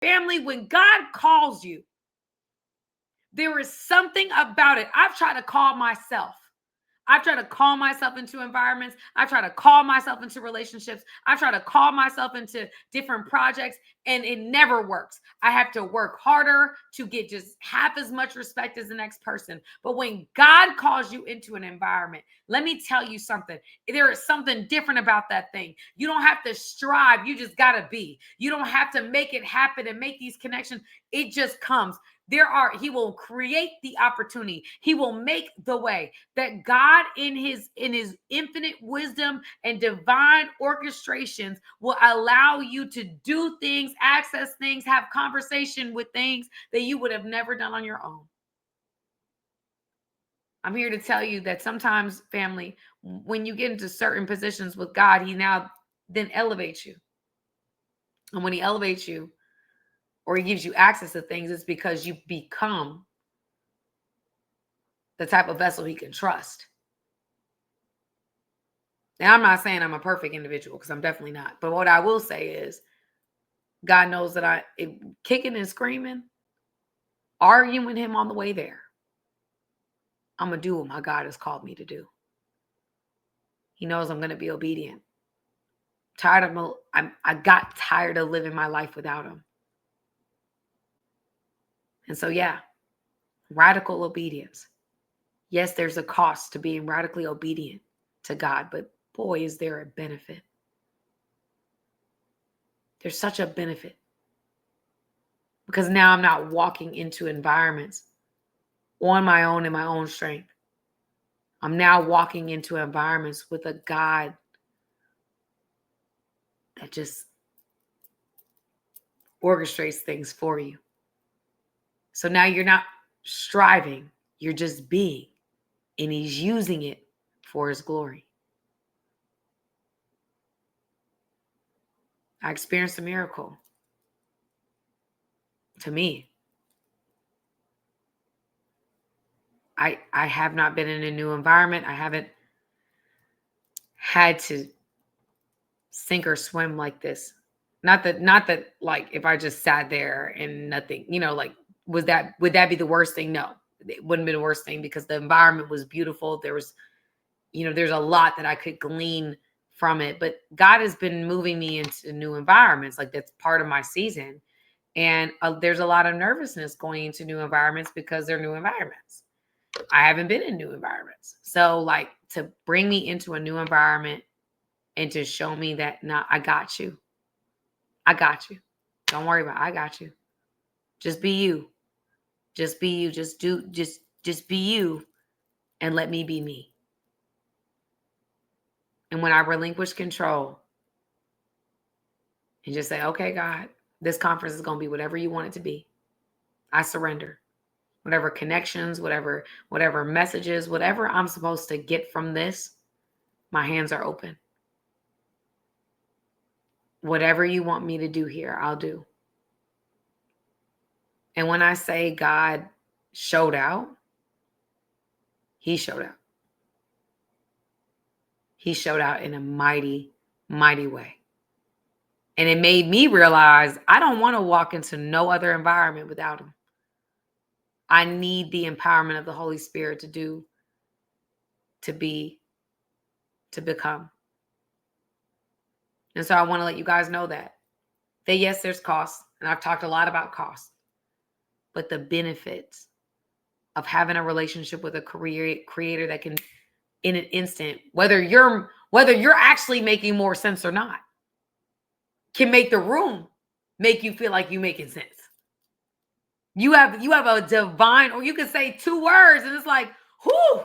Family, when God calls you, there is something about it. I've tried to call myself. I've tried to call myself into environments. I've tried to call myself into relationships. I've tried to call myself into different projects, and it never works. I have to work harder to get just half as much respect as the next person. But when God calls you into an environment, let me tell you something. There is something different about that thing. You don't have to strive. You just got to be. You don't have to make it happen and make these connections. It just comes. He will create the opportunity. He will make the way. That God in his infinite wisdom and divine orchestrations will allow you to do things, access things, have conversation with things that you would have never done on your own. I'm here to tell you that sometimes, family, when you get into certain positions with God, he now then elevates you. And when he elevates you, or he gives you access to things, it's because you become the type of vessel he can trust. Now, I'm not saying I'm a perfect individual, because I'm definitely not. But what I will say is, God knows that kicking and screaming, arguing with him on the way there, I'm going to do what my God has called me to do. He knows I'm going to be obedient. I got tired of living my life without him. And so, yeah, radical obedience. Yes, there's a cost to being radically obedient to God, but boy, is there a benefit. There's such a benefit. Because now I'm not walking into environments on my own in my own strength. I'm now walking into environments with a God that just orchestrates things for you. So now you're not striving, you're just being, and he's using it for his glory. I experienced a miracle. To me, I have not been in a new environment. I haven't had to sink or swim like this. Not that like if I just sat there and nothing, like would that be the worst thing? No, it wouldn't be the worst thing, because the environment was beautiful. There was, there's a lot that I could glean from it. But God has been moving me into new environments. Like, that's part of my season. And there's a lot of nervousness going into new environments because they're new environments. I haven't been in new environments. So like, to bring me into a new environment and to show me that, nah, I got you. I got you. Don't worry about it. I got you. Just be you. Just be you. Just be you, and let me be me. And when I relinquish control and just say, okay, God, this conference is going to be whatever you want it to be. I surrender. Whatever connections, whatever messages, whatever I'm supposed to get from this, my hands are open. Whatever you want me to do here, I'll do. And when I say God showed out, he showed out. He showed out in a mighty, mighty way. And it made me realize I don't want to walk into no other environment without him. I need the empowerment of the Holy Spirit to do, to be, to become. And so I want to let you guys know that yes, there's costs. And I've talked a lot about costs. But the benefits of having a relationship with a creator that can, in an instant, whether you're actually making more sense or not, can make the room make you feel like you're making sense. You have a divine, or you can say 2 words and it's like, whoo,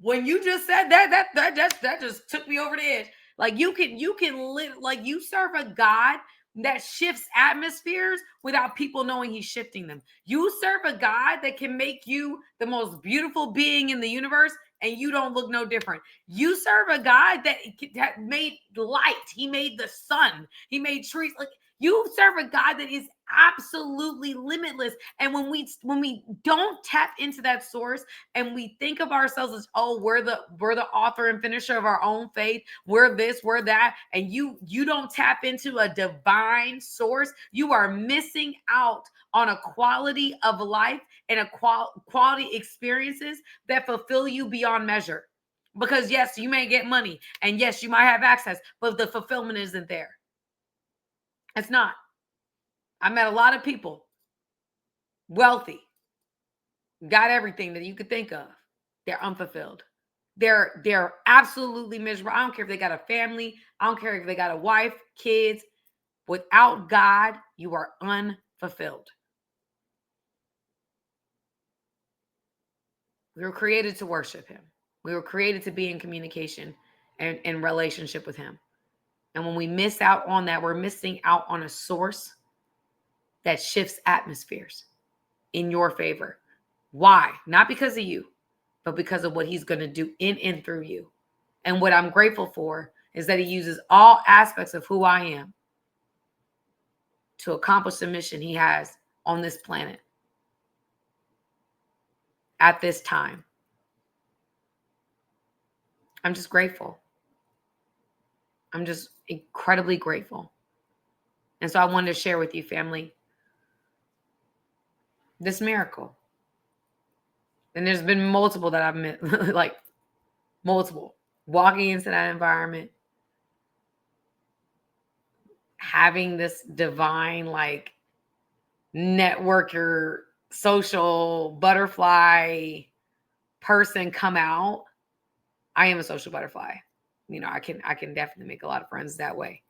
when you just said that just took me over the edge. Like, you can live, like, you serve a God that shifts atmospheres without people knowing he's shifting them. You serve a God that can make you the most beautiful being in the universe and you don't look no different. You serve a God that made light. He made the sun. He made trees. Like, you serve a God that is absolutely limitless. And when we don't tap into that source and we think of ourselves as, oh, we're the author and finisher of our own faith, we're this, we're that, and you don't tap into a divine source, you are missing out on a quality of life and a quality experiences that fulfill you beyond measure. Because yes, you may get money, and yes, you might have access, but the fulfillment isn't there. It's not. I met a lot of people, wealthy, got everything that you could think of. They're unfulfilled. They're absolutely miserable. I don't care if they got a family. I don't care if they got a wife, kids. Without God, you are unfulfilled. We were created to worship him. We were created to be in communication and in relationship with him. And when we miss out on that, we're missing out on a source that shifts atmospheres in your favor. Why? Not because of you, but because of what he's going to do in and through you. And what I'm grateful for is that he uses all aspects of who I am to accomplish the mission he has on this planet at this time. I'm just grateful. I'm just incredibly grateful. And so I wanted to share with you, family, this miracle. And there's been multiple that I've met, like multiple. Walking into that environment, having this divine, like, networker, social butterfly person come out. I am a social butterfly. You know, I can definitely make a lot of friends that way.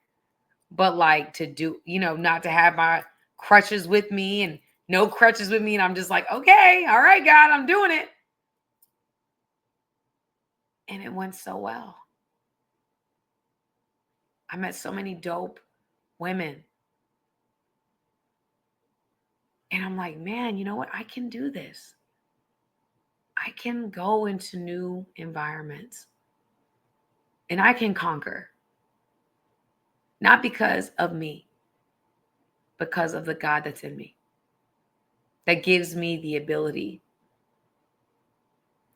But like to do, not to have my crutches with me and no crutches with me. And I'm just like, okay, all right, God, I'm doing it. And it went so well. I met so many dope women. And I'm like, man, you know what? I can do this. I can go into new environments and I can conquer. Not because of me, because of the God that's in me. That gives me the ability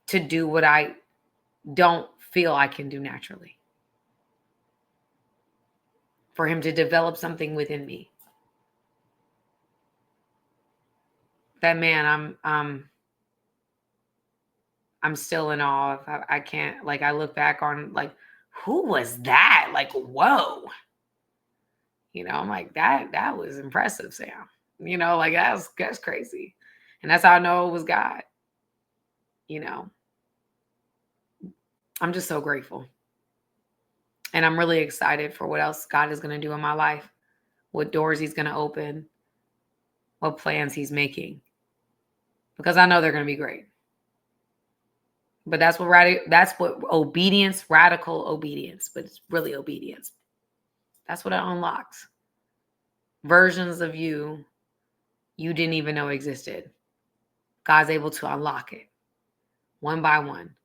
to do what I don't feel I can do naturally. For him to develop something within me. That man, I'm still in awe of. I can't, like, I look back on, like, who was that? Like, whoa. I'm like, that was impressive, Sam. Like, that's crazy. And that's how I know it was God. I'm just so grateful. And I'm really excited for what else God is going to do in my life, what doors he's going to open, what plans he's making. Because I know they're going to be great. But that's what obedience, radical obedience, but it's really obedience. That's what it unlocks. Versions of you didn't even know existed. God's able to unlock it one by one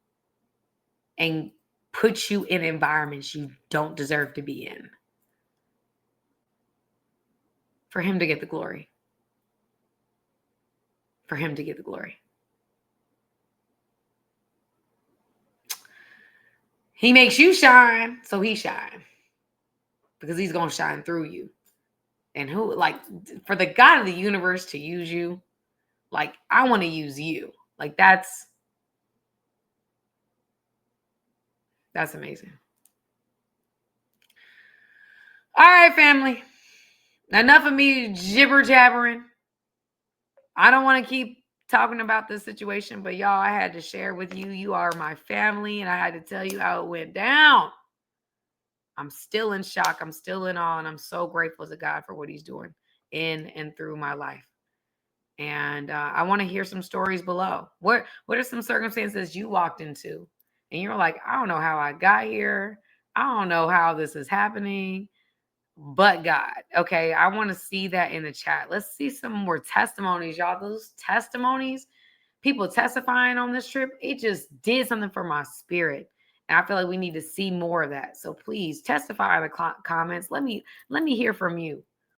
and put you in environments you don't deserve to be in for him to get the glory. For him to get the glory. He makes you shine, so he shine. Because he's going to shine through you. And who, like, for the God of the universe to use you, like, I want to use you. Like, that's amazing. All right, family. Enough of me jibber jabbering. I don't want to keep talking about this situation, but y'all, I had to share with you. You are my family, and I had to tell you how it went down. I'm still in shock. I'm still in awe, and I'm so grateful to God for what he's doing in and through my life. And I want to hear some stories below. What are some circumstances you walked into and you're like, I don't know how I got here. I don't know how this is happening, but God. Okay, I want to see that in the chat. Let's see some more testimonies, y'all. Those testimonies, people testifying on this trip, it just did something for my spirit. And I feel like we need to see more of that. So please testify in the comments. Let me hear from you.